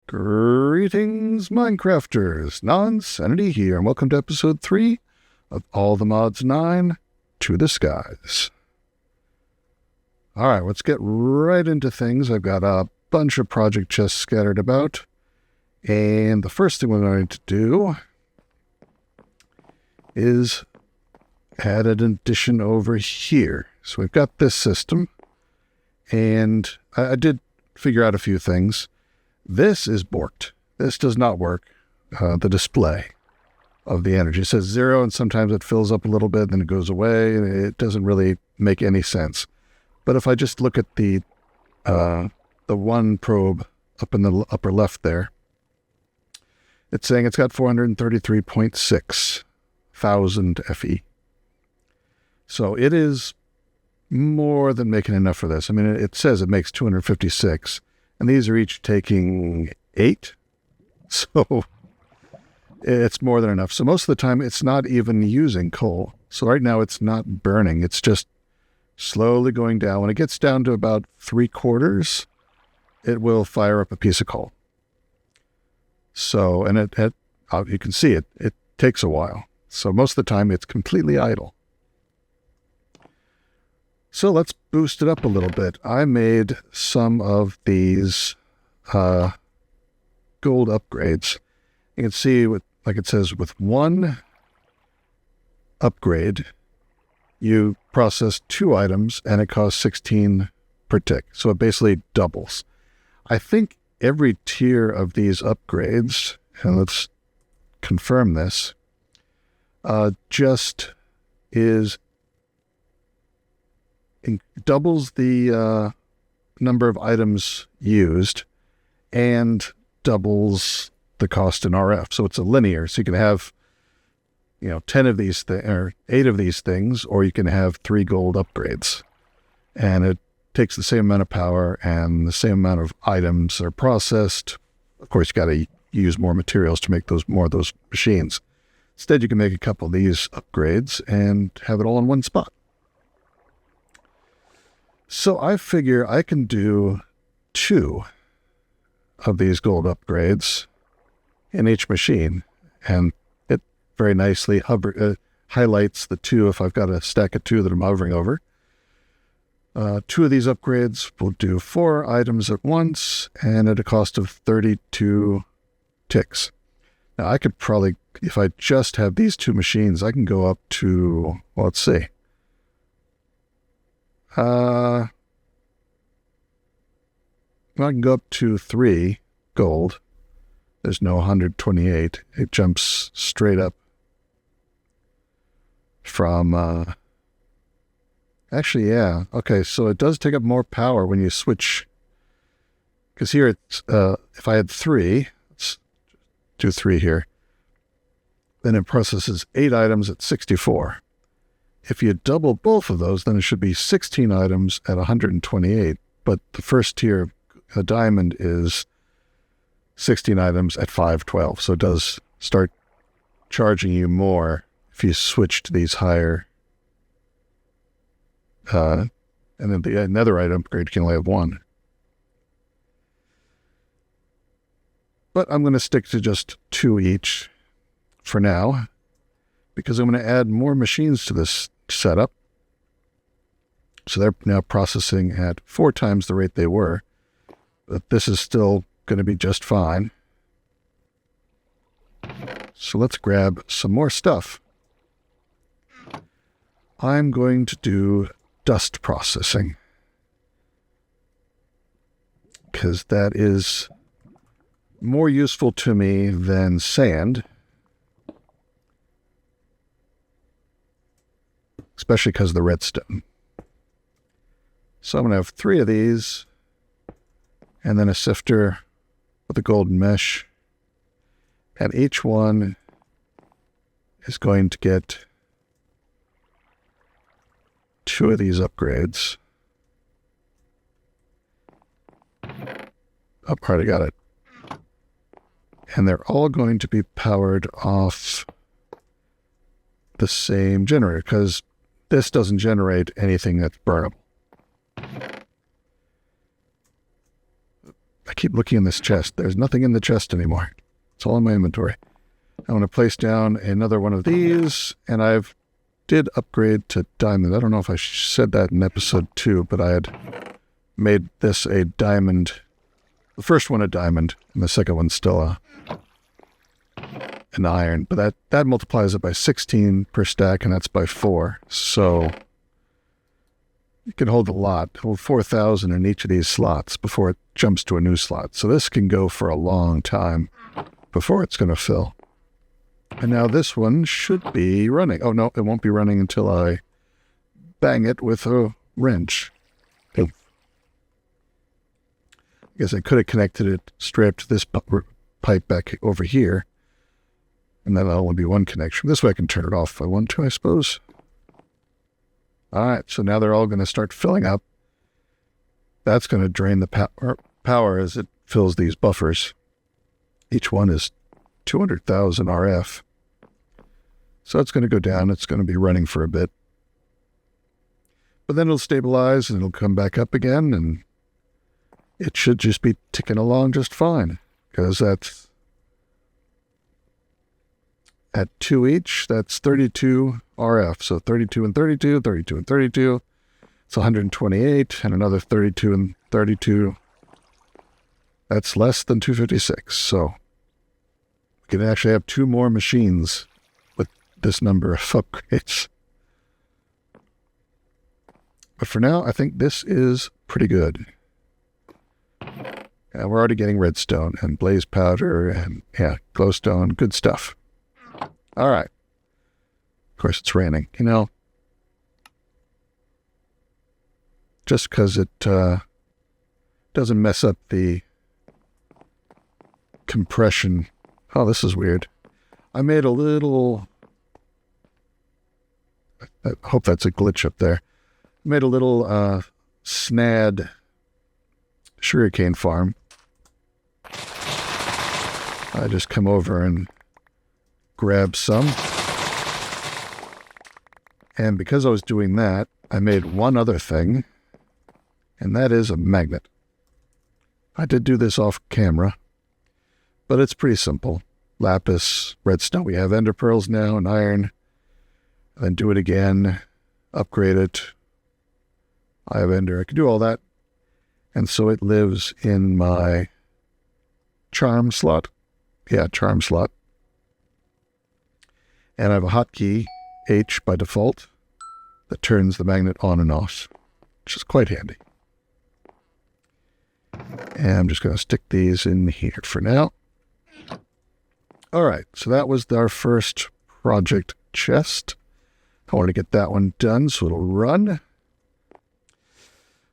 Greetings, Minecrafters! Nonsanity here, and welcome to episode 3 of All the Mods 9 to the Skies. Alright, let's get right into things. I've got a bunch of project chests scattered about, and the first thing we're going to do is add an addition over here. So we've got this system, and I did figure out a few things. This is borked. This does not work. The display of the energy. It says 0, and sometimes it fills up a little bit, then it goes away, and it doesn't really make any sense. But if I just look at the one probe up in the upper left there, it's saying it's got 433.6 thousand FE. So it is more than making enough for this. I mean, it says it makes 256. And these are each taking 8. So it's more than enough. So most of the time, it's not even using coal. So right now, it's not burning. It's just slowly going down. When it gets down to about 3/4, it will fire up a piece of coal. So, and you can see it takes a while. So most of the time, it's completely idle. So let's boost it up a little bit. I made some of these gold upgrades. You can see, like it says, with one upgrade, you process 2 items, and it costs 16 per tick. So it basically doubles. I think every tier of these upgrades, and let's confirm this, just is doubles the number of items used and doubles the cost in RF. So it's a linear. So you can have, 10 of these or 8 of these things, or you can have 3 gold upgrades. And it takes the same amount of power and the same amount of items are processed. Of course, you got to use more materials to make more of those machines. Instead, you can make a couple of these upgrades and have it all in one spot. So I figure I can do 2 of these gold upgrades in each machine, and it very nicely highlights the 2 if I've got a stack of 2 that I'm hovering over. 2 of these upgrades will do 4 items at once, and at a cost of 32 ticks. Now I could probably, if I just have these 2 machines, I can go up to, well, let's see. I can go up to 3 gold. There's no 128. It jumps straight up from, actually, yeah. Okay, so it does take up more power when you switch. Because here it's, if I had 3, let's do 3 here, then it processes 8 items at 64. If you double both of those, then it should be 16 items at 128. But the first tier, a diamond, is 16 items at 512. So it does start charging you more if you switch to these higher. And then the another item upgrade can only have 1. But I'm going to stick to just 2 each for now, because I'm going to add more machines to this setup. So they're now processing at 4 times the rate they were. But this is still going to be just fine. So let's grab some more stuff. I'm going to do dust processing, because that is more useful to me than sand. Especially because of the redstone. So I'm going to have 3 of these, and then a sifter with a golden mesh. And each one is going to get 2 of these upgrades. Oh, already got it. And they're all going to be powered off the same generator, because this doesn't generate anything that's burnable. I keep looking in this chest. There's nothing in the chest anymore. It's all in my inventory. I want to place down another one of these, and I've did upgrade to diamond. I don't know if I said that in episode 2, but I had made this a diamond. The first one a diamond, and the second one still an iron. But that multiplies it by 16 per stack, and that's by 4. So you can hold a lot. Hold 4,000 in each of these slots before it jumps to a new slot. So this can go for a long time before it's going to fill. And now this one should be running. Oh, no, it won't be running until I bang it with a wrench. I guess I could have connected it straight up to this pipe back over here. And then that'll only be one connection. This way I can turn it off if I want to, I suppose. All right, so now they're all going to start filling up. That's going to drain the power as it fills these buffers. Each one is 200,000 RF. So it's going to go down. It's going to be running for a bit. But then it'll stabilize and it'll come back up again, and it should just be ticking along just fine. Because that's at 2 each, that's 32 RF. So 32 and 32, 32 and 32. It's 128, and another 32 and 32. That's less than 256. So we can actually have 2 more machines with this number of upgrades. But for now, I think this is pretty good. And we're already getting redstone and blaze powder and, glowstone. Good stuff. All right. Of course, it's raining. You know, just because it doesn't mess up the compression. Oh, this is weird. I made a little... I hope that's a glitch up there. I made a little snad sugarcane farm. I just come over and grab some. And because I was doing that, I made one other thing, and that is a magnet. I did do this off camera, but it's pretty simple. Lapis, redstone. We have ender pearls now and iron. And then do it again, upgrade it. I have ender. I can do all that. And so it lives in my charm slot. Yeah, charm slot. And I have a hotkey, H by default, that turns the magnet on and off, which is quite handy. And I'm just going to stick these in here for now. All right, so that was our first project chest. I want to get that one done so it'll run.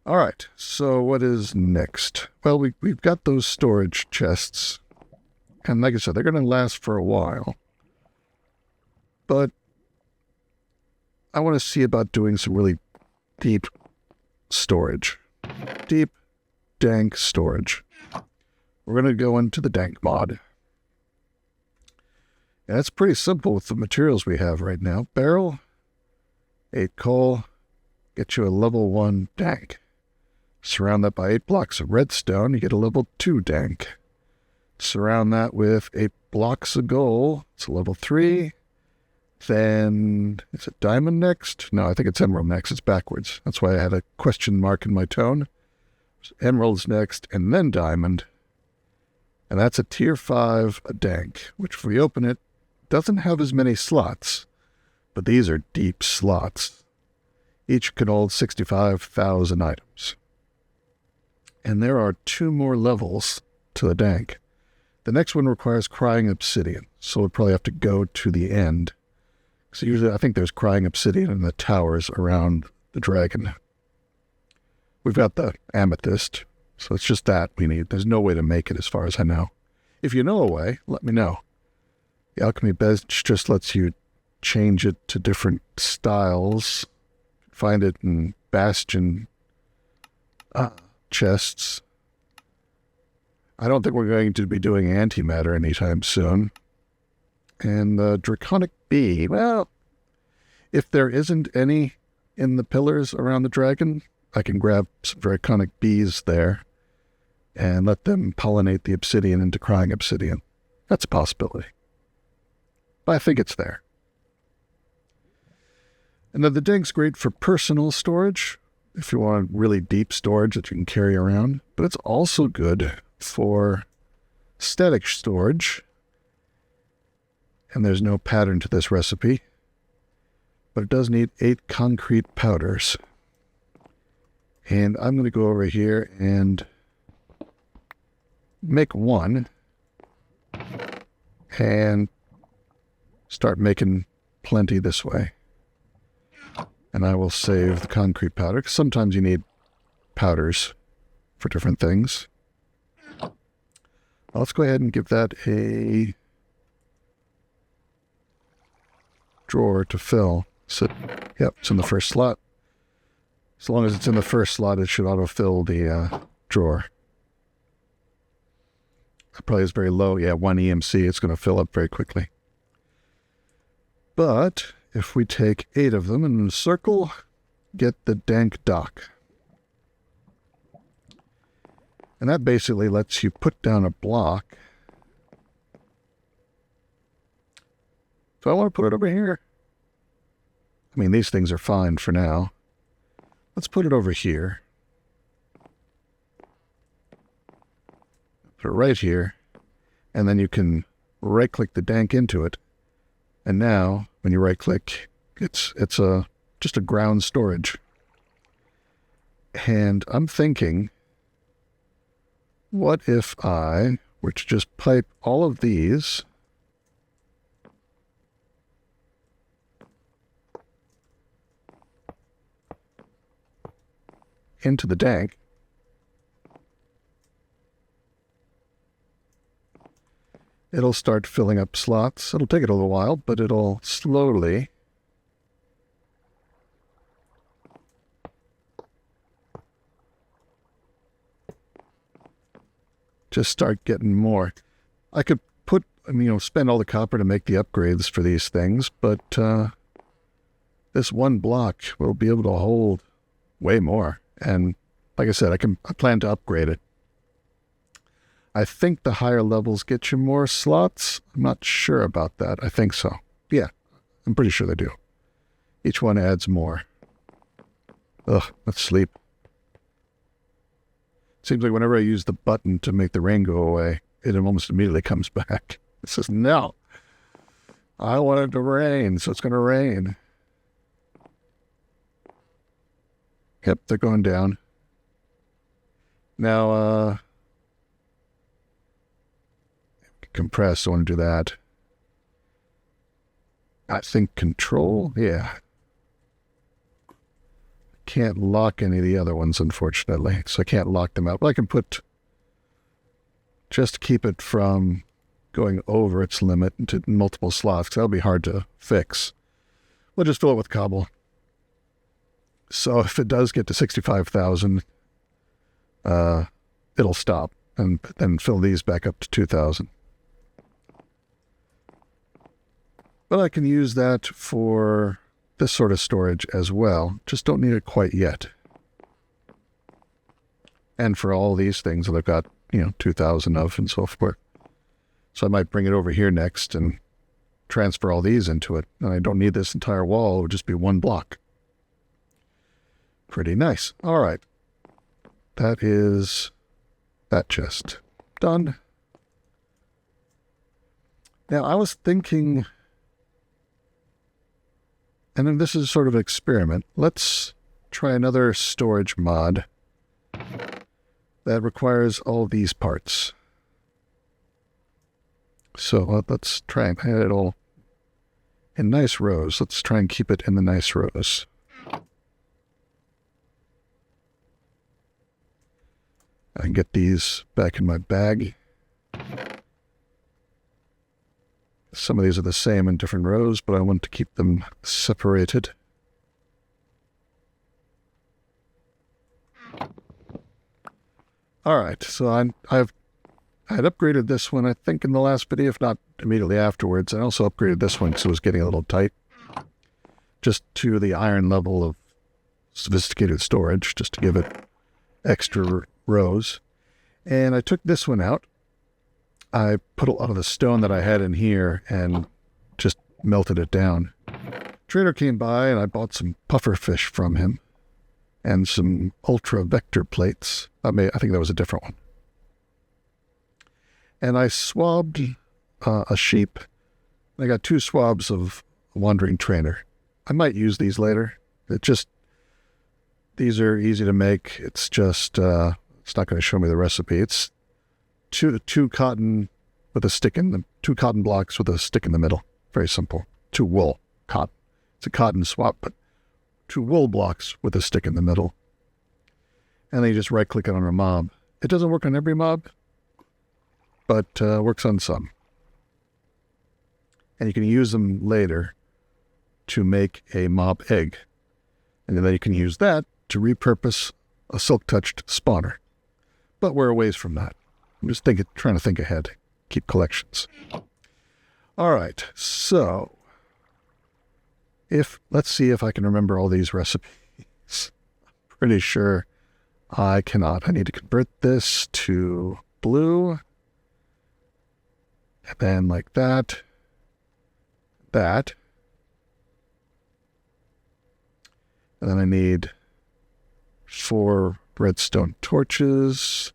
All right, so what is next? Well, we've got those storage chests. And like I said, they're going to last for a while. But I want to see about doing some really deep storage. Deep, dank storage. We're going to go into the Dank mod. And it's pretty simple with the materials we have right now. Barrel, 8 coal, get you a level 1 dank. Surround that by 8 blocks of redstone, you get a level 2 dank. Surround that with 8 blocks of gold, it's a level 3. Then, is it diamond next? No, I think it's emerald next. It's backwards. That's why I had a question mark in my tone. Emerald's next, and then diamond. And that's a tier 5 a dank, which if we open it, doesn't have as many slots. But these are deep slots. Each can hold 65,000 items. And there are 2 more levels to the dank. The next one requires crying obsidian, so we'll probably have to go to the end. So usually I think there's crying obsidian in the towers around the dragon. We've got the amethyst, so it's just that we need. There's no way to make it as far as I know. If you know a way, let me know. The alchemy bench just lets you change it to different styles. Find it in bastion chests. I don't think we're going to be doing antimatter anytime soon. And the draconic bee, well, if there isn't any in the pillars around the dragon, I can grab some draconic bees there. and let them pollinate the obsidian into crying obsidian. That's a possibility. But I think it's there. And then the Dank's great for personal storage, if you want really deep storage that you can carry around. But it's also good for static storage. And there's no pattern to this recipe. But it does need 8 concrete powders. And I'm going to go over here and make 1. And start making plenty this way. And I will save the concrete powder, because sometimes you need powders for different things. Well, let's go ahead and give that a drawer to fill. So, yep, it's in the first slot. As long as it's in the first slot, it should autofill the drawer. That probably is very low. Yeah, 1 EMC, it's going to fill up very quickly. But if we take 8 of them and circle, get the Dank dock. And that basically lets you put down a block. So I want to put it over here. I mean, these things are fine for now. Let's put it over here. Put it right here. And then you can right-click the Dank into it. And now, when you right-click, it's just a ground storage. And I'm thinking, what if I were to just pipe all of these into the Dank? It'll start filling up slots. It'll take it a little while, but it'll slowly just start getting more. I could put, spend all the copper to make the upgrades for these things, but this one block will be able to hold way more. And like I said, I plan to upgrade it. I think the higher levels get you more slots. I'm not sure about that. I think so. Yeah, I'm pretty sure they do. Each one adds more. Ugh, let's sleep. Seems like whenever I use the button to make the rain go away, it almost immediately comes back. It says, no, I want it to rain, so it's going to rain. Yep, they're going down. Now, compress, I want to do that. I think control, yeah. Can't lock any of the other ones, unfortunately, so I can't lock them out. But I can put, just to keep it from going over its limit into multiple slots, because that'll be hard to fix. We'll just fill it with cobble. So if it does get to 65,000, it'll stop, and then fill these back up to 2,000. But I can use that for this sort of storage as well. Just don't need it quite yet. And for all these things that I've got, 2,000 of and so forth. So I might bring it over here next and transfer all these into it. And I don't need this entire wall. It would just be one block. Pretty nice. All right. That is that chest. Done. Now, I was thinking, and then this is sort of an experiment. Let's try another storage mod that requires all these parts. So let's try and have it all in nice rows. Let's try and keep it in the nice rows. I can get these back in my bag. Some of these are the same in different rows, but I want to keep them separated. All right, so I had upgraded this one, I think, in the last video, if not immediately afterwards. I also upgraded this one because it was getting a little tight. Just to the iron level of sophisticated storage, just to give it extra rows. And I took this one out. I put a lot of the stone that I had in here and just melted it down. Trader came by and I bought some puffer fish from him and some ultra vector plates. I think that was a different one. And I swabbed a sheep. I got 2 swabs of wandering trainer. I might use these later. These are easy to make. It's just, it's not going to show me the recipe. It's two cotton with a stick in them, 2 cotton blocks with a stick in the middle. Very simple. 2 wool cotton. It's a cotton swap, but 2 wool blocks with a stick in the middle. And then you just right click it on a mob. It doesn't work on every mob, but works on some. And you can use them later to make a mob egg. And then you can use that to repurpose a silk-touched spawner. But we're a ways from that. I'm just trying to think ahead. Keep collections. All right, so let's see if I can remember all these recipes. Pretty sure I cannot. I need to convert this to blue. And then like that. And then I need 4 redstone torches.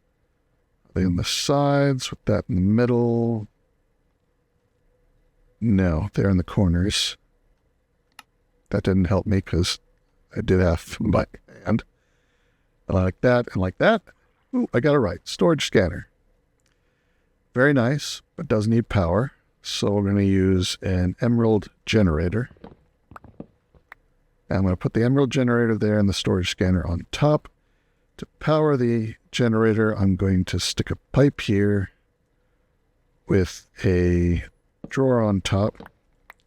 Are they on the sides with that in the middle? No, they're in the corners. That didn't help me because I did have my hand. And like that and like that. Ooh, I got it right. Storage scanner. Very nice, but does need power. So we're going to use an emerald generator. And I'm going to put the emerald generator there and the storage scanner on top. To power the generator, I'm going to stick a pipe here with a drawer on top.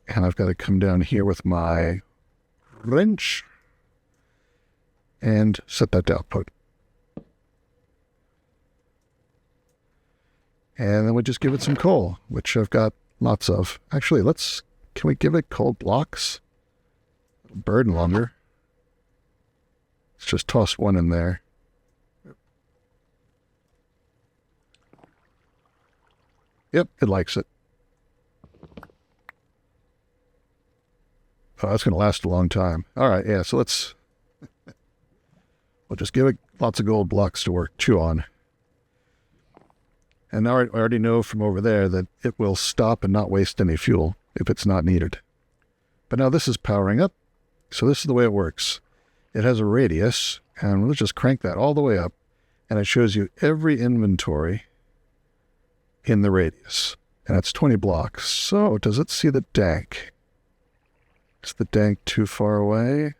And I've got to come down here with my wrench and set that to output. And then we just give it some coal, which I've got lots of. Actually, can we give it coal blocks? It'll burn longer. Let's just toss 1 in there. Yep, it likes it. Oh, that's going to last a long time. All right, yeah, so we'll just give it lots of gold blocks to chew on. And now I already know from over there that it will stop and not waste any fuel if it's not needed. But now this is powering up. So this is the way it works. It has a radius, and let's just crank that all the way up, and it shows you every inventory in the radius. And that's 20 blocks. So does it see the Dank? Is the Dank too far away?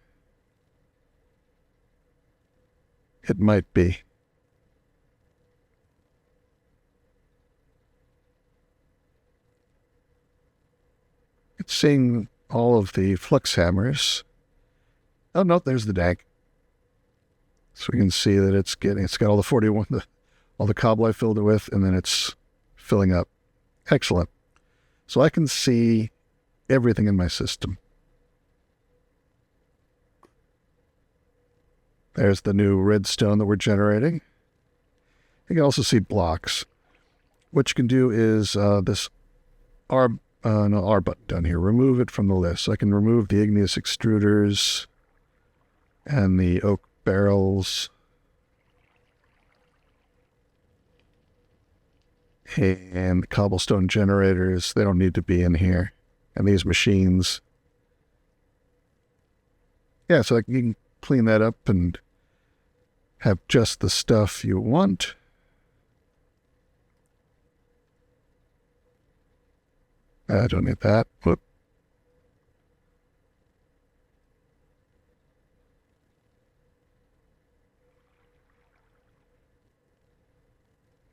It might be. It's seeing all of the flux hammers. Oh, no, there's the Dank. So we can see that it's got all the 41, all the cobble I filled it with, and then it's filling up. Excellent. So I can see everything in my system. There's the new redstone that we're generating. You can also see blocks. What you can do is this R button down here. Remove it from the list. So I can remove the igneous extruders and the oak barrels. And the cobblestone generators. They don't need to be in here. And these machines. Yeah, so you can clean that up and have just the stuff you want. I don't need that. Whoop.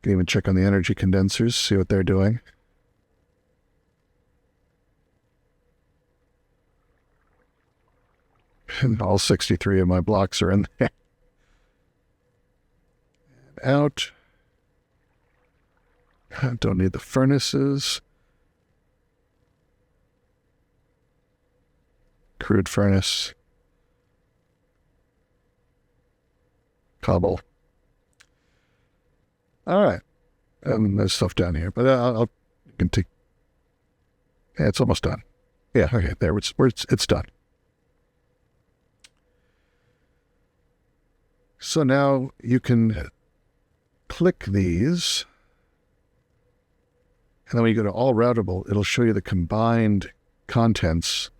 Can even check on the energy condensers, see what they're doing. And all 63 of my blocks are in there. And out. I don't need the furnaces. Crude furnace. Cobble. All right. And there's stuff down here, but I'll continue. Yeah, it's almost done. Yeah, okay, there, it's done. So now you can click these, and then when you go to all routable, it'll show you the combined contents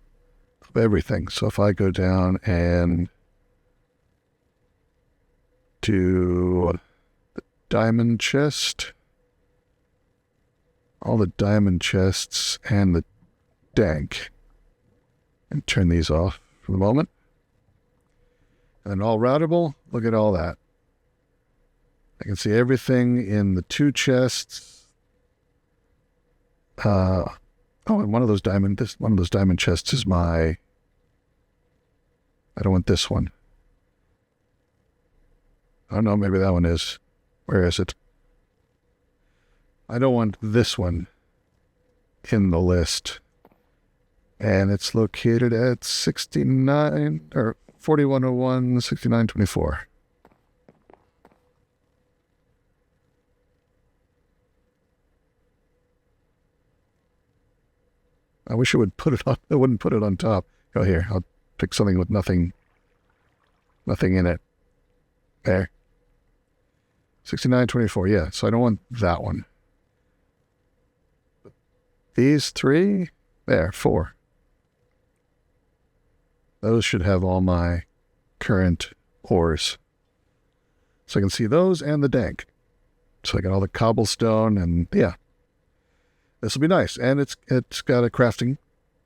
of everything. So if I go down and do the diamond chest, all the diamond chests and the dank, and turn these off for the moment. And then all routable, look at all that. I can see everything in the 2 chests. And one of those diamond chests is my, I don't want this one. I don't know, maybe that one is. Where is it? I don't want this one in the list. And it's located at 69, or 4101, 6924. I wish it would put it on, it wouldn't put it on top. Oh, here, I'll pick something with nothing in it. There. 6924, yeah, so I don't want that one. These 3, there, 4. Those should have all my current ores. So I can see those and the dank. So I got all the cobblestone and yeah. This will be nice. And it's got a crafting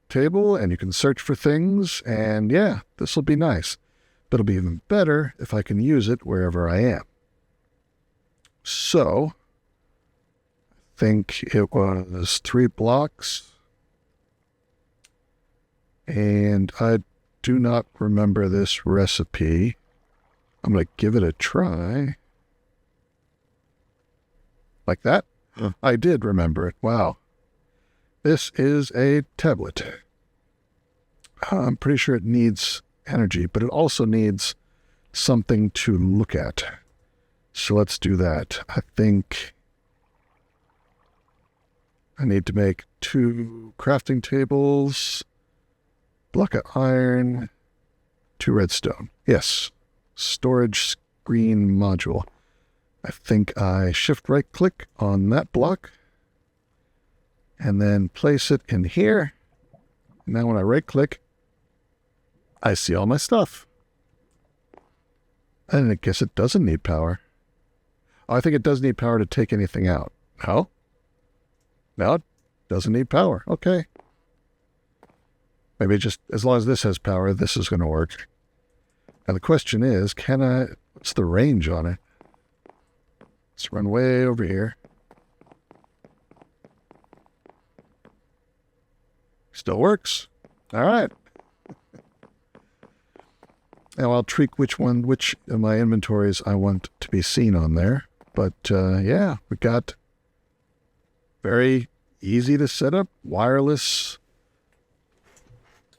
table and you can search for things and yeah, this will be nice. But it'll be even better if I can use it wherever I am. So I think it was 3 blocks. And I do not remember this recipe. I'm going to give it a try. Like that? Huh. I did remember it. Wow. This is a tablet. I'm pretty sure it needs energy, but it also needs something to look at. So let's do that. I think I need to make 2 crafting tables, block of iron, 2 redstone. Yes. Storage screen module. I think I shift right click on that block and then place it in here. Now when I right click, I see all my stuff. And I guess it doesn't need power. Oh, I think it does need power to take anything out. No? No, it doesn't need power. Okay. Maybe just as long as this has power, this is going to work. Now the question is, what's the range on it? Let's run way over here. Still works. All right. Now I'll tweak which of my inventories I want to be seen on there. But yeah, we got very easy to set up wireless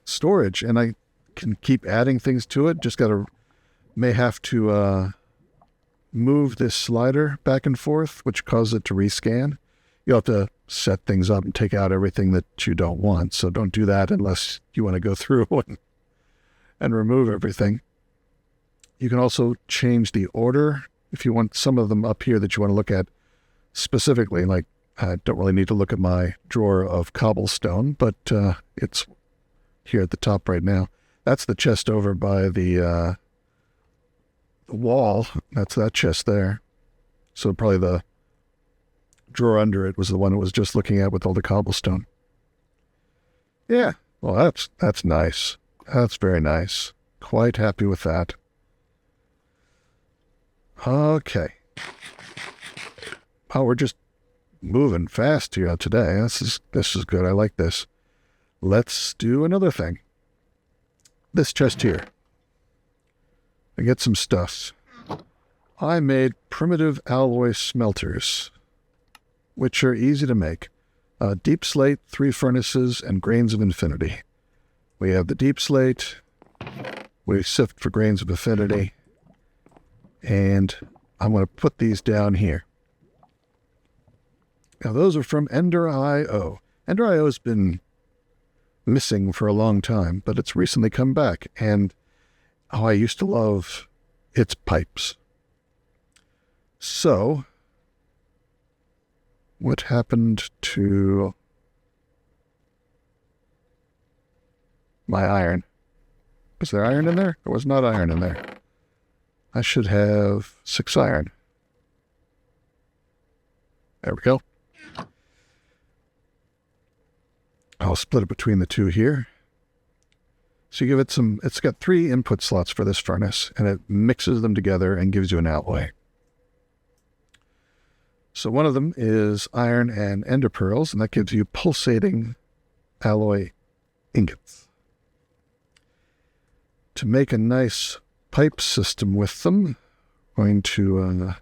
storage, and I can keep adding things to it. Just may have to move this slider back and forth, which causes it to rescan. You'll have to set things up and take out everything that you don't want. So don't do that unless you want to go through and remove everything. You can also change the order if you want some of them up here that you want to look at specifically. Like, I don't really need to look at my drawer of cobblestone, but it's here at the top right now. That's the chest over by the wall. That's that chest there. So probably the drawer under it was the one it was just looking at with all the cobblestone. Yeah, well, that's nice. That's very nice. Quite happy with that. Okay. Oh, we're just moving fast here today. This is good. I like this. Let's do another thing. This chest here. I get some stuff. I made primitive alloy smelters, which are easy to make. Deep slate, 3 furnaces, and grains of infinity. We have the deep slate. We sift for grains of infinity. And I'm going to put these down here. Now, those are from Ender.io. Ender.io has been missing for a long time, but it's recently come back. And, I used to love its pipes. So, what happened to my iron? Was there iron in there? There was not iron in there. I should have 6 iron. There we go. I'll split it between the two here. So you give it some, it's got 3 input slots for this furnace, and it mixes them together and gives you an alloy. So one of them is iron and ender pearls, and that gives you pulsating alloy ingots. To make a nice pipe system with them, I'm going to,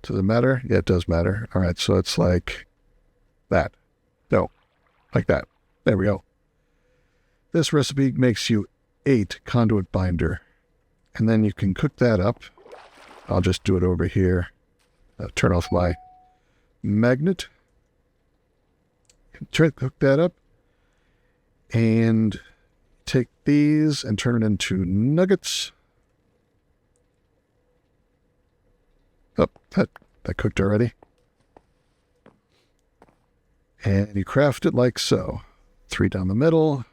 does it matter? Yeah, it does matter. All right, so it's like that. No, like that. There we go. This recipe makes you 8 conduit binder, and then you can cook that up. I'll just do it over here. Turn off my magnet. Cook that up, and take these and turn it into nuggets. Oh, that cooked already. And you craft it like so. 3 down the middle.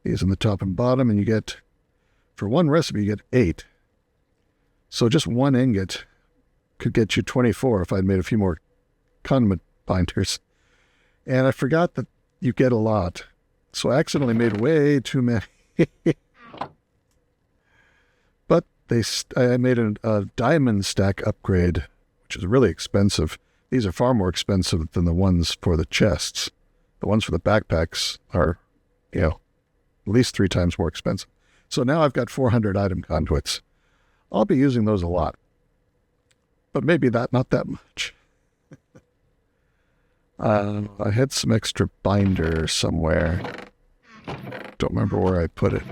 These in the top and bottom, and you get, for one recipe, you get 8. So just 1 ingot could get you 24 if I'd made a few more condiment binders. And I forgot that you get a lot. So I accidentally made way too many. But I made a diamond stack upgrade, which is really expensive. These are far more expensive than the ones for the chests. The ones for the backpacks are, at least 3 times more expensive. So now I've got 400 item conduits. I'll be using those a lot. But maybe not that much. I had some extra binder somewhere. Don't remember where I put it.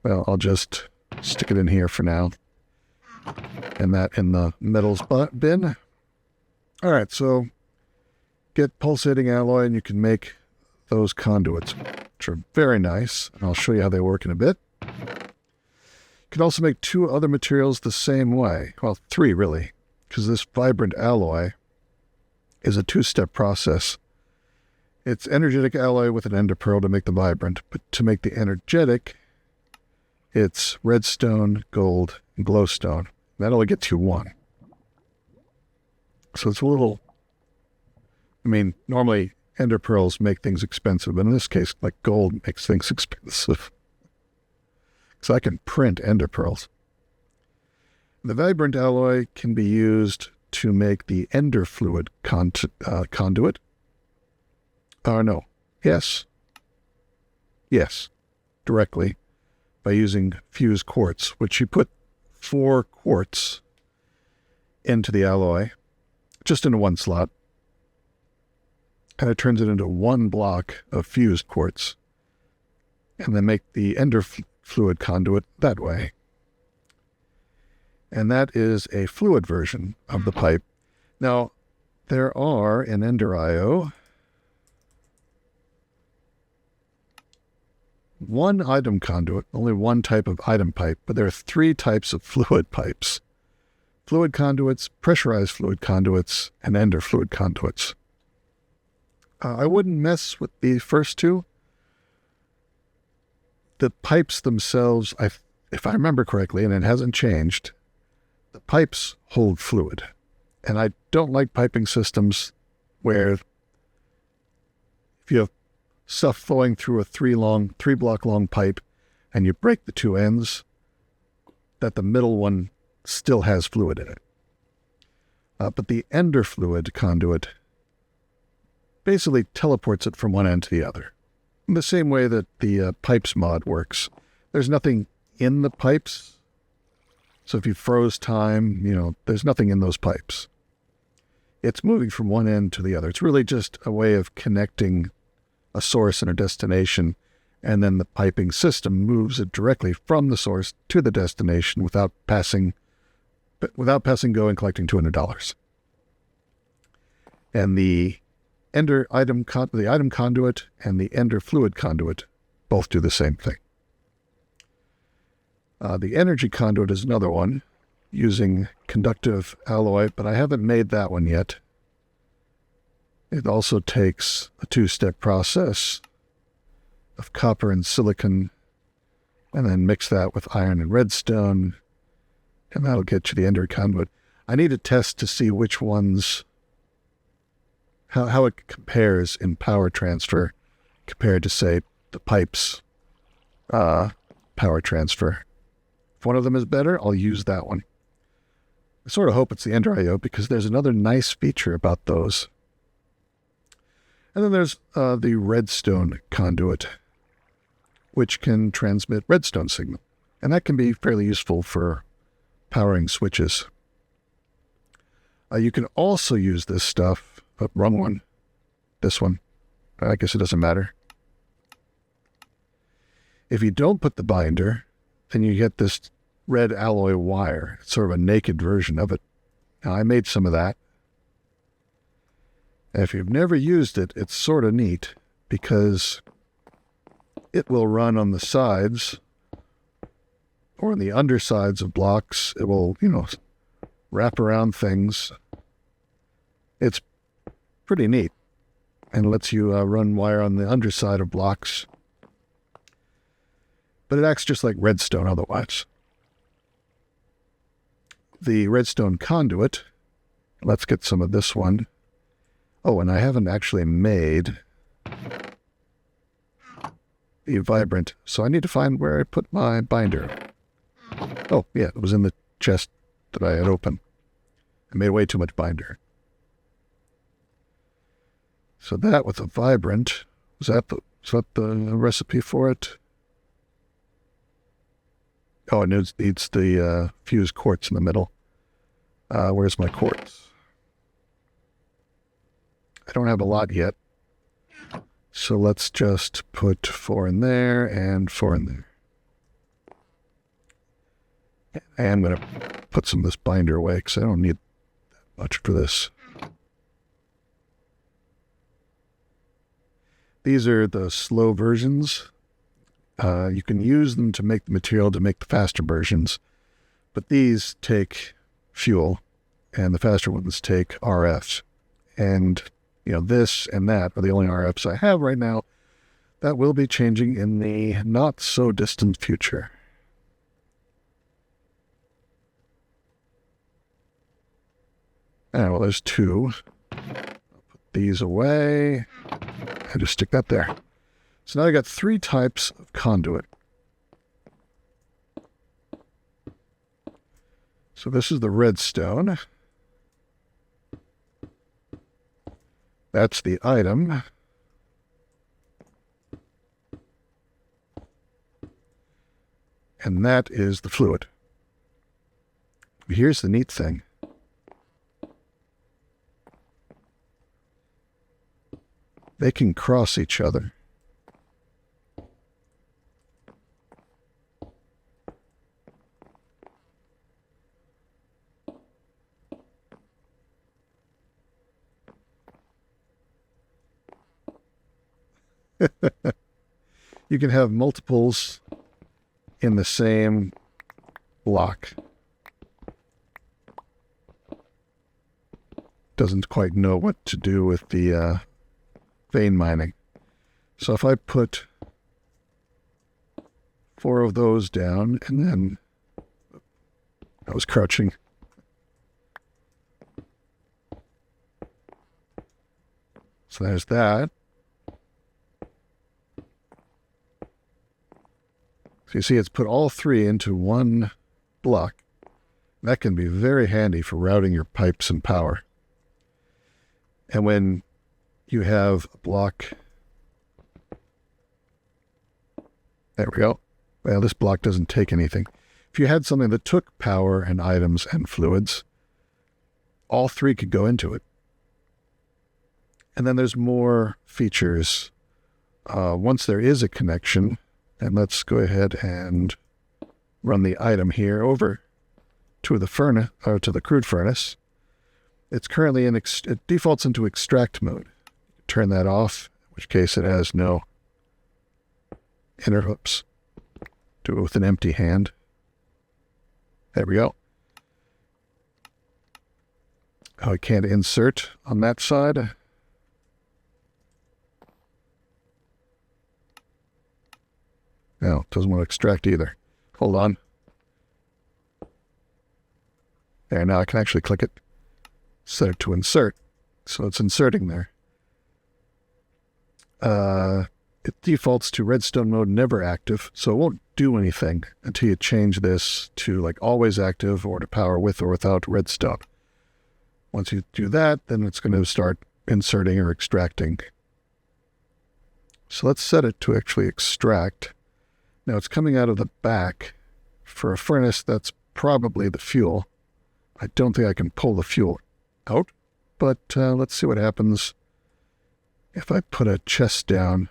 Well, I'll just stick it in here for now. And that in the metals bin. All right, so get pulsating alloy, and you can make those conduits, which are very nice. And I'll show you how they work in a bit. You can also make 2 other materials the same way. Well, 3 really, because this vibrant alloy is a 2-step process. It's energetic alloy with an ender pearl to make the vibrant, but to make the energetic, it's redstone, gold, and glowstone. That only gets you 1. So it's a little, normally ender pearls make things expensive, but in this case, like gold makes things expensive. So I can print ender pearls. The vibrant alloy can be used to make the ender fluid conduit. Yes, directly by using fused quartz, which you put 4 quartz into the alloy, just into 1 slot, and it turns it into 1 block of fused quartz, and then make the ender fluid conduit that way. And that is a fluid version of the pipe. Now, there are in Ender.io 1 item conduit, only 1 type of item pipe, but there are 3 types of fluid pipes. Fluid conduits, pressurized fluid conduits, and ender fluid conduits. I wouldn't mess with the first 2. The pipes themselves, if I remember correctly, and it hasn't changed, the pipes hold fluid. And I don't like piping systems where if you have stuff flowing through a 3-block long pipe and you break the 2 ends, that the middle one still has fluid in it. But the ender fluid conduit basically teleports it from one end to the other. In the same way that the pipes mod works. There's nothing in the pipes. So if you froze time, there's nothing in those pipes. It's moving from one end to the other. It's really just a way of connecting a source and a destination, and then the piping system moves it directly from the source to the destination without passing without passing go and collecting $200. And the item conduit and the ender fluid conduit both do the same thing. The energy conduit is another one using conductive alloy, but I haven't made that one yet. It also takes a two-step process of copper and silicon, and then mix that with iron and redstone, and that'll get you the ender conduit. I need to test to see which ones, how it compares in power transfer compared to, say, the pipes power transfer. If one of them is better, I'll use that one. I sort of hope it's the Ender IO because there's another nice feature about those. And then there's the redstone conduit, which can transmit redstone signal. And that can be fairly useful for powering switches. You can also use this stuff, wrong one, this one. I guess it doesn't matter. If you don't put the binder, then you get this red alloy wire. It's sort of a naked version of it. Now, I made some of that. And if you've never used it, it's sort of neat because it will run on the sides or on the undersides of blocks. It will, wrap around things. It's pretty neat and lets you run wire on the underside of blocks. But it acts just like redstone otherwise. The redstone conduit, let's get some of this one. Oh, and I haven't actually made the vibrant, so I need to find where I put my binder. Oh, yeah, it was in the chest that I had opened. I made way too much binder. So that with a vibrant, is that the recipe for it? Oh, it needs the fused quartz in the middle. Where's my quartz? I don't have a lot yet. So let's just put 4 in there and 4 in there. And I'm going to put some of this binder away because I don't need that much for this. These are the slow versions. You can use them to make the material to make the faster versions, but these take fuel, and the faster ones take RF. And, this and that are the only RFs I have right now. That will be changing in the not-so-distant future. Well, there's 2. I'll put these away. I just stick that there. So now I got 3 types of conduit. So this is the redstone. That's the item. And that is the fluid. Here's the neat thing. They can cross each other. You can have multiples in the same block. Doesn't quite know what to do with the vein mining. So if I put 4 of those down, and then I was crouching. So there's that. So you see it's put all 3 into one block. That can be very handy for routing your pipes and power. And when you have a block, there we go. Well, this block doesn't take anything. If you had something that took power and items and fluids, all 3 could go into it. And then there's more features. Once there is a connection, and let's go ahead and run the item here over to the furnace, or to the crude furnace. It's currently in, it defaults into extract mode. Turn that off, in which case it has no hoops. Do it with an empty hand. There we go. Oh, I can't insert on that side. No, it doesn't want to extract either. Hold on. There, now I can actually click it. Set it to insert. So it's inserting there. It defaults to redstone mode never active, so it won't do anything until you change this to like always active or to power with or without redstone. Once you do that, then it's going to start inserting or extracting. So let's set it to actually extract. Now it's coming out of the back. For a furnace, that's probably the fuel. I don't think I can pull the fuel out, but let's see what happens if I put a chest down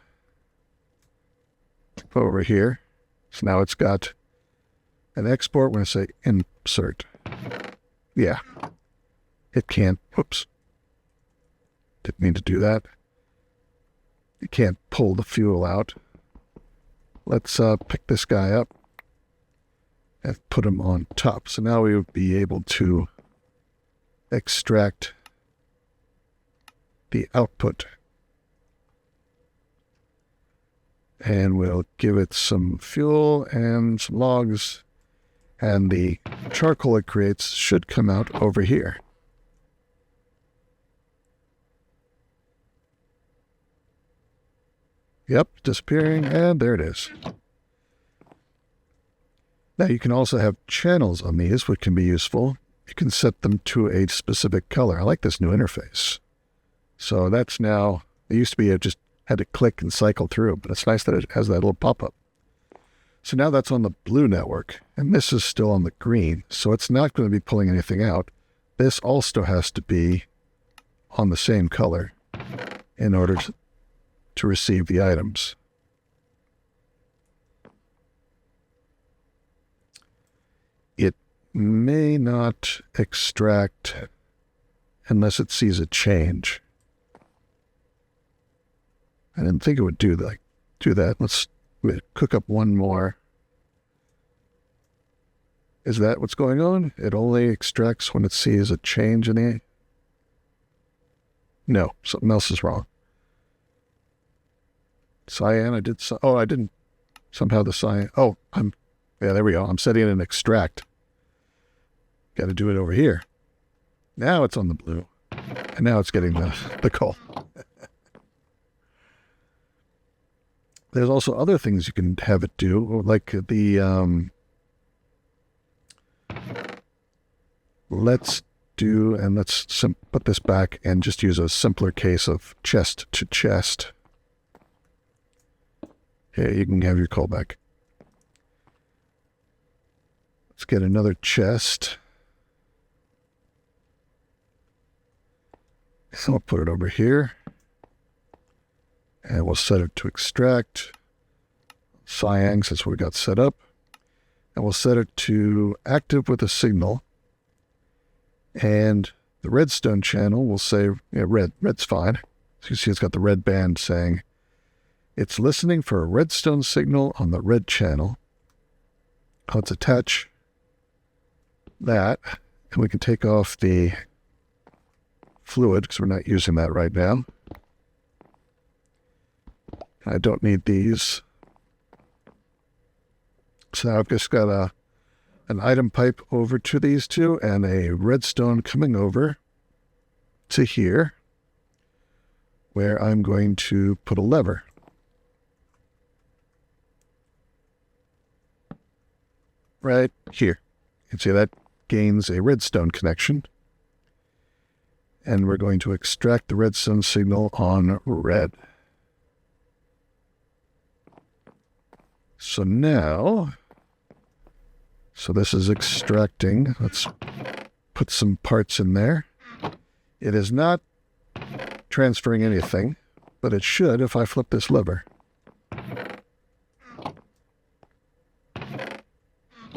over here. So now it's got an export. When I say insert, yeah, it can't. Whoops. Didn't mean to do that. You can't pull the fuel out. Let's pick this guy up and put him on top. So now we would be able to extract the output. And we'll give it some fuel and some logs, and the charcoal it creates should come out over here. Yep, disappearing, and there it is. Now you can also have channels on these, which can be useful. You can set them to a specific color. I like this new interface. So that's now, it used to be just had to click and cycle through, but it's nice that it has that little pop-up. So now that's on the blue network, and this is still on the green, so it's not going to be pulling anything out. This also has to be on the same color in order to receive the items. It may not extract unless it sees a change. I didn't think it would do that. Let's cook up one more. Is that what's going on? It only extracts when it sees a change in the... No, something else is wrong. Cyan, I didn't. Somehow the cyan... Oh, yeah, there we go. I'm setting it in extract. Got to do it over here. Now it's on the blue. And now it's getting the coal. There's also other things you can have it do, like the, let's put this back and just use a simpler case of chest to chest. Okay, you can have your coal back. Let's get another chest. So I'll put it over here. And we'll set it to extract. Cyangs, that's what we got set up. And we'll set it to active with a signal. And the redstone channel will say, yeah, red. Red's fine. So you see it's got the red band saying, it's listening for a redstone signal on the red channel. Let's attach that. And we can take off the fluid because we're not using that right now. I don't need these. So now I've just got an item pipe over to these two and a redstone coming over to here where I'm going to put a lever. Right here. You can see that gains a redstone connection. And we're going to extract the redstone signal on red. So now, this is extracting. Let's put some parts in there. It is not transferring anything, but it should if I flip this lever.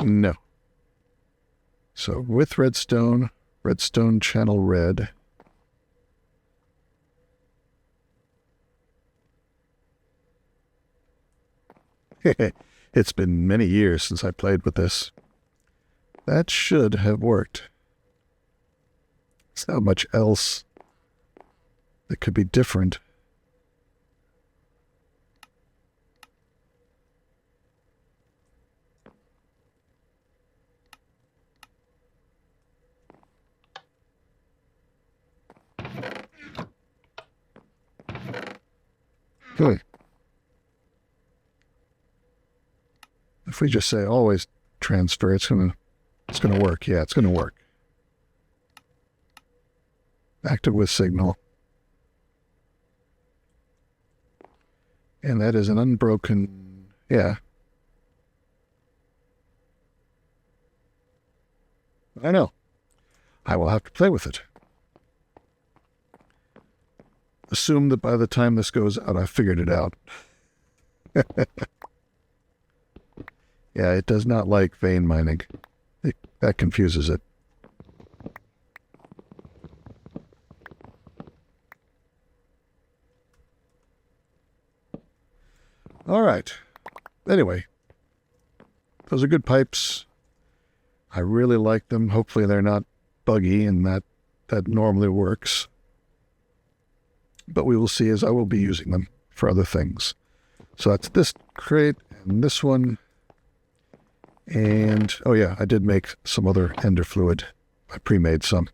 No. So with redstone, redstone channel red. It's been many years since I played with this. That should have worked. There's not much else that could be different. Good. If we just say always transfer, it's gonna work. Yeah, it's gonna work. Active with signal. And that is an unbroken, yeah. I know. I will have to play with it. Assume that by the time this goes out, I figured it out. Yeah, it does not like vein mining. That confuses it. All right. Anyway, those are good pipes. I really like them. Hopefully they're not buggy, and that normally works. But we will see, as I will be using them for other things. So that's this crate and this one. And, oh yeah, I did make some other ender fluid. I pre-made some.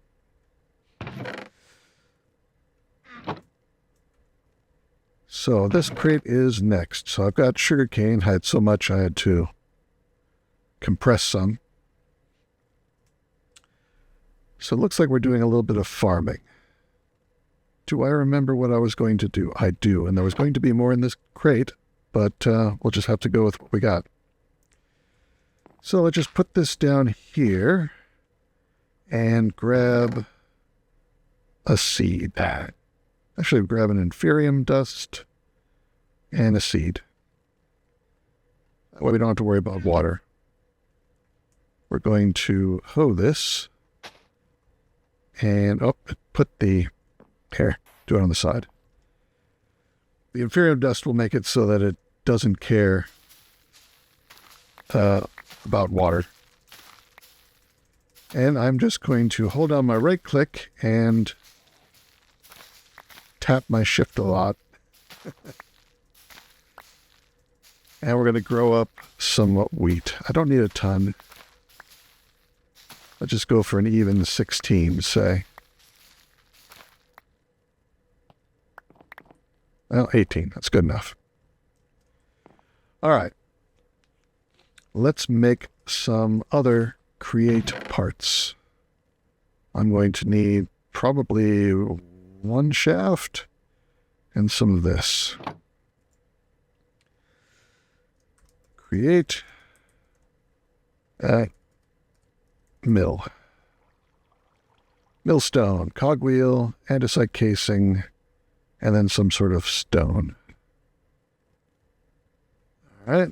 So this crate is next. So I've got sugarcane. I had so much I had to compress some. So it looks like we're doing a little bit of farming. Do I remember what I was going to do? I do, and there was going to be more in this crate, but we'll just have to go with what we got. So let's just put this down here and grab a seed. Actually, grab an inferium dust and a seed. That way we don't have to worry about water. We're going to hoe this and put the... Here, do it on the side. The inferium dust will make it so that it doesn't care about water. And I'm just going to hold down my right click and tap my shift a lot. And we're going to grow up some wheat. I don't need a ton. Let's just go for an even 16, say. Well, 18. That's good enough. All right. Let's make some other create parts. I'm going to need probably one shaft and some of this. Create mill. Millstone, cogwheel, andesite casing, and then some sort of stone. All right.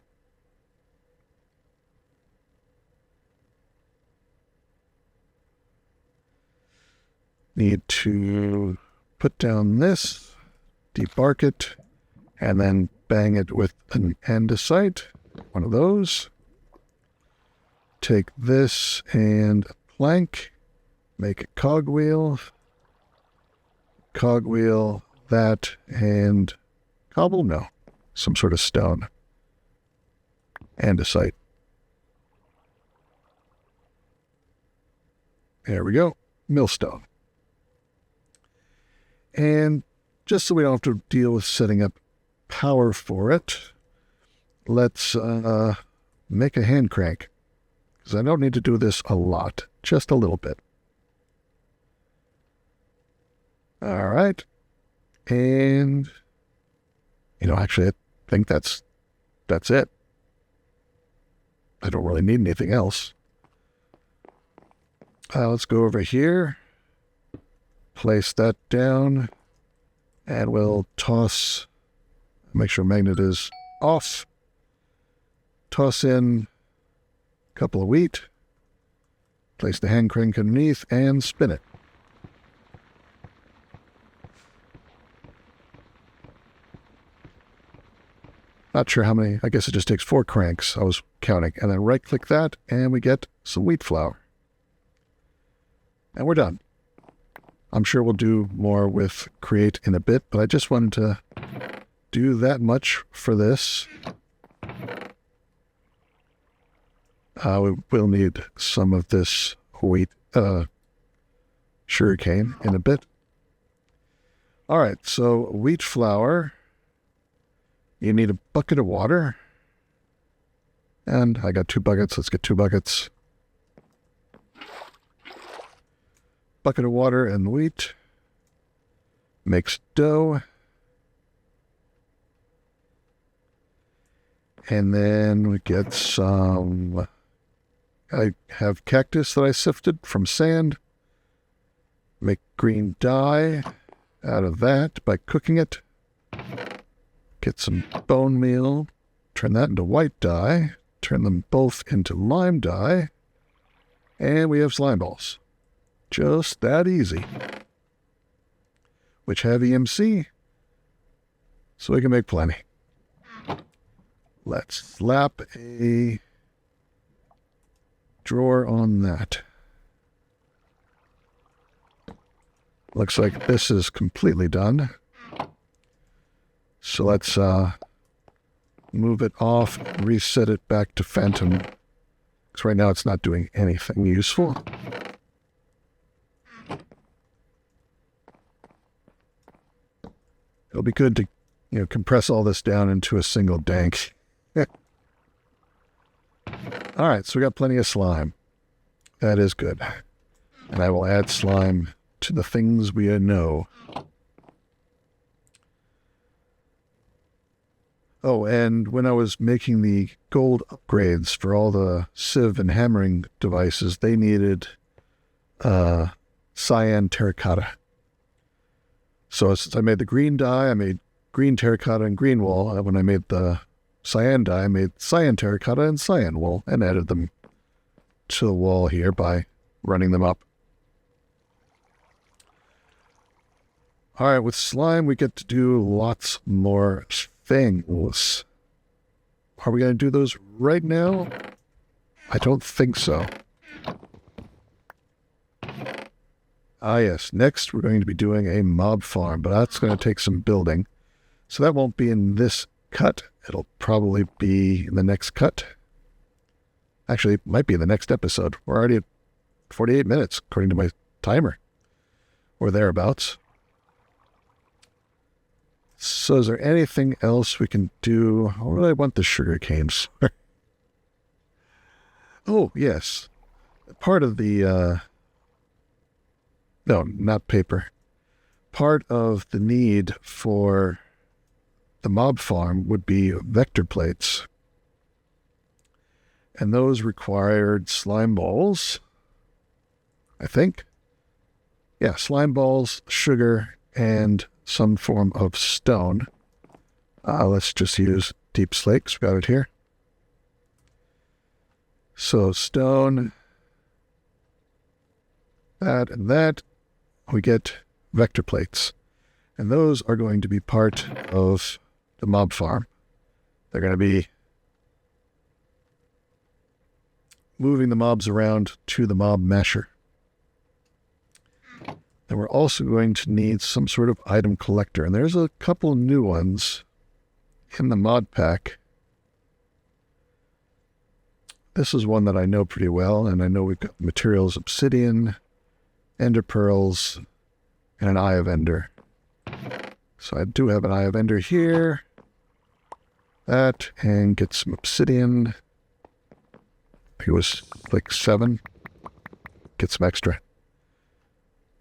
Need to put down this, debark it, and then bang it with an andesite, one of those. Take this and a plank, make a cogwheel, that, and cobble? No, some sort of stone. Andesite. There we go, millstone. And just so we don't have to deal with setting up power for it, let's make a hand crank. Because I don't need to do this a lot, just a little bit. All right. And, actually, I think that's it. I don't really need anything else. Let's go over here. Place that down. And we'll toss, make sure magnet is off. Toss in a couple of wheat. Place the hand crank underneath and spin it. Not sure how many. I guess it just takes 4 cranks. I was counting. And then right-click that, and we get some wheat flour. And we're done. I'm sure we'll do more with Create in a bit, but I just wanted to do that much for this. We will need some of this wheat sugarcane in a bit. All right, so wheat flour. You need a bucket of water. And I got 2 buckets. Let's get 2 buckets. Bucket of water and wheat. Makes dough. And then we get some... I have cactus that I sifted from sand. Make green dye out of that by cooking it. Get some bone meal. Turn that into white dye. Turn them both into lime dye. And we have slime balls. Just that easy. Which have EMC. So we can make plenty. Let's slap a drawer on that. Looks like this is completely done. So let's move it off, reset it back to Phantom. Because right now it's not doing anything useful. It'll be good to, compress all this down into a single dank. All right, so we got plenty of slime. That is good. And I will add slime to the things we know. Oh, and when I was making the gold upgrades for all the sieve and hammering devices, they needed cyan terracotta. So since I made the green dye, I made green terracotta and green wool. When I made the cyan dye, I made cyan terracotta and cyan wool and added them to the wall here by running them up. All right, with slime, we get to do lots more things. Are we going to do those right now? I don't think so. Ah, yes. Next, we're going to be doing a mob farm, but that's going to take some building. So that won't be in this cut. It'll probably be in the next cut. Actually, it might be in the next episode. We're already at 48 minutes, according to my timer. Or thereabouts. So is there anything else we can do? What do I want the sugar canes for? Oh, yes. Part of the... no, not paper. Part of the need for the mob farm would be vector plates. And those required slime balls, I think. Yeah, slime balls, sugar, and some form of stone. Let's just use deep slate, 'cause we got it here. So stone, that and that, we get vector plates. And those are going to be part of the mob farm. They're going to be moving the mobs around to the mob masher. Then we're also going to need some sort of item collector. And there's a couple new ones in the mod pack. This is one that I know pretty well. And I know we've got materials, obsidian, ender pearls, and an eye of ender. So I do have an eye of ender here. That, and get some obsidian. I think it was like 7. Get some extra.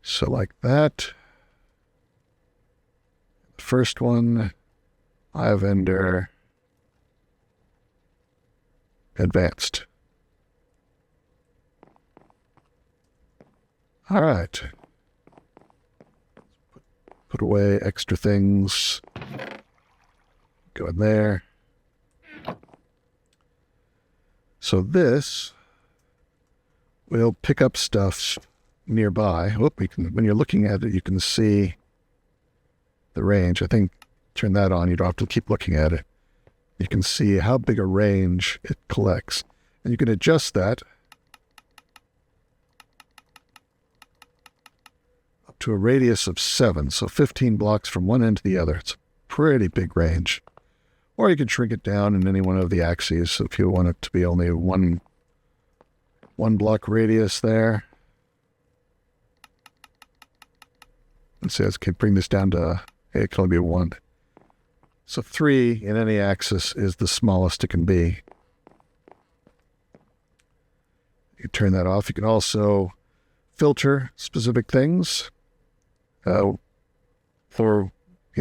So like that. The first one, eye of ender, advanced. All right. Put away extra things. Go in there. So this will pick up stuff nearby. When you're looking at it, you can see the range. I think turn that on. You don't have to keep looking at it. You can see how big a range it collects. And you can adjust that up to a radius of 7. So 15 blocks from one end to the other. It's a pretty big range. Or you can shrink it down in any one of the axes. So if you want it to be only one block radius there. Let's see, I can bring this down to, hey, it can only be 1. So 3 in any axis is the smallest it can be. You can turn that off. You can also filter specific things. For,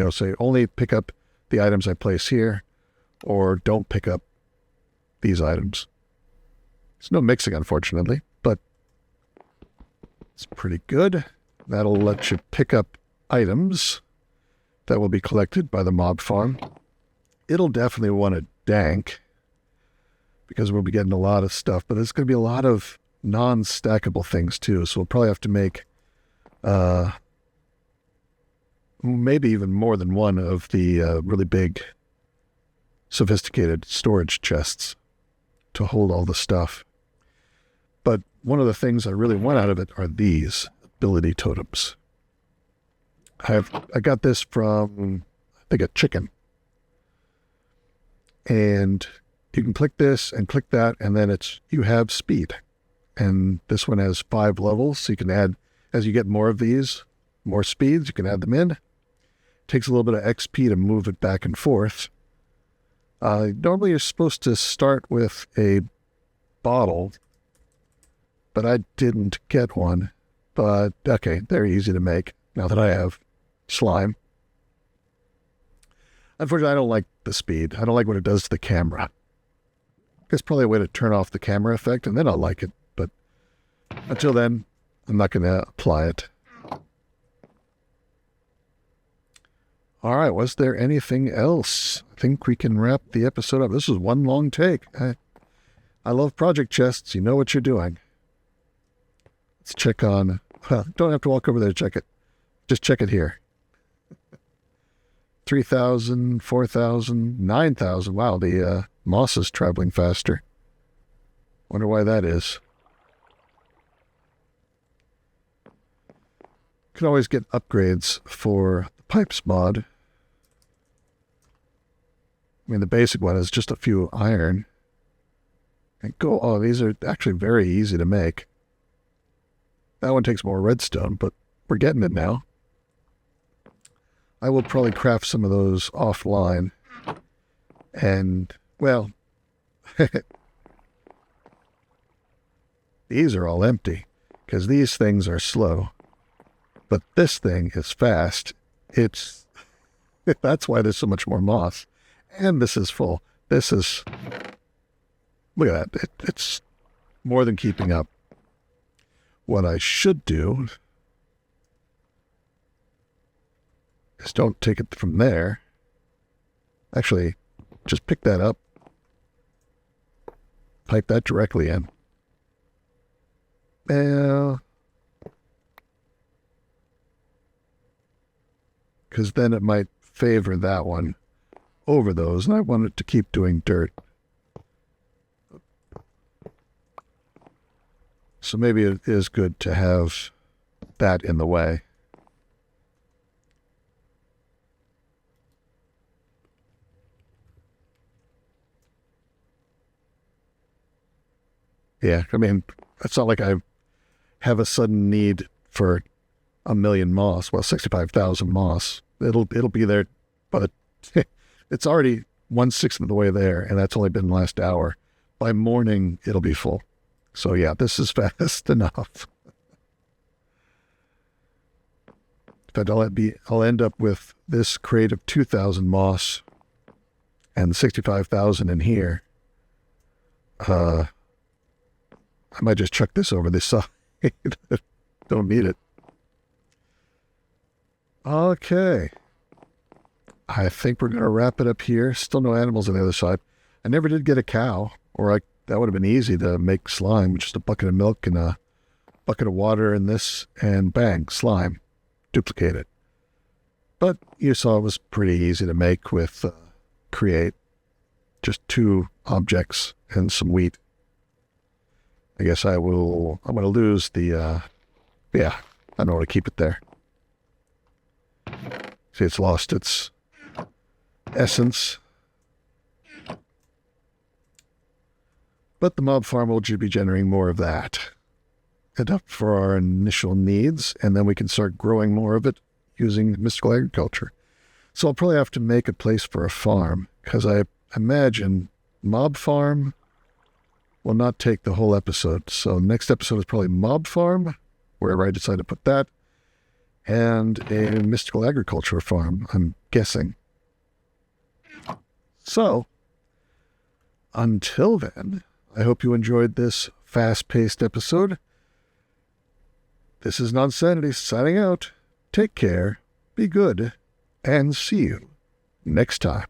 say only pick up the items I place here, or don't pick up these items. There's no mixing, unfortunately, but it's pretty good. That'll let you pick up items that will be collected by the mob farm. It'll definitely want a dank, because we'll be getting a lot of stuff, but there's going to be a lot of non-stackable things too, so we'll probably have to make maybe even more than one of the really big, sophisticated storage chests to hold all the stuff. But one of the things I really want out of it are these ability totems. I got this from, I think, a chicken. And you can click this and click that, and then you have speed. And this one has 5 levels, so you can add, as you get more of these, more speeds, you can add them in. Takes a little bit of XP to move it back and forth. Normally you're supposed to start with a bottle, but I didn't get one. But, okay, they're easy to make now that I have slime. Unfortunately, I don't like the speed. I don't like what it does to the camera. There's probably a way to turn off the camera effect, and then I'll like it. But until then, I'm not going to apply it. All right, was there anything else? I think we can wrap the episode up. This is one long take. I love project chests. You know what you're doing. Let's check on... Well, don't have to walk over there to check it. Just check it here. 3,000, 4,000, 9,000. Wow, the moss is traveling faster. Wonder why that is. Can always get upgrades for the pipes mod. I mean, the basic one is just a few iron. And oh, these are actually very easy to make. That one takes more redstone, but we're getting it now. I will probably craft some of those offline. And, well, these are all empty, because these things are slow. But this thing is fast. That's why there's so much more moss. And this is full. Look at that. It's more than keeping up. What I should do is don't take it from there. Actually, just pick that up. Pipe that directly in. Because then it might favor that one over those, and I want it to keep doing dirt. So maybe it is good to have that in the way. Yeah, I mean, it's not like I have a sudden need for 1,000,000 moss. Well, 65,000 moss. It'll be there, but it's already 1/6 of the way there, and that's only been the last hour. By morning, it'll be full. So yeah, this is fast enough. In fact, I'll end up with this crate of 2,000 moss and 65,000 in here. I might just chuck this over this side. Don't need it. Okay. I think we're going to wrap it up here. Still no animals on the other side. I never did get a cow, or That would have been easy to make slime, just a bucket of milk and a bucket of water in this, and bang, slime. Duplicate it. But you saw it was pretty easy to make with create. Just 2 objects and some wheat. I guess I'm going to lose the, yeah, I don't want to keep it there. See, it's lost its essence. But the mob farm will be generating more of that. Enough for our initial needs, and then we can start growing more of it using mystical agriculture. So I'll probably have to make a place for a farm, because I imagine mob farm will not take the whole episode. So next episode is probably mob farm, wherever I decide to put that, and a mystical agriculture farm, I'm guessing. So, until then, I hope you enjoyed this fast-paced episode. This is Nonsanity signing out. Take care, be good, and see you next time.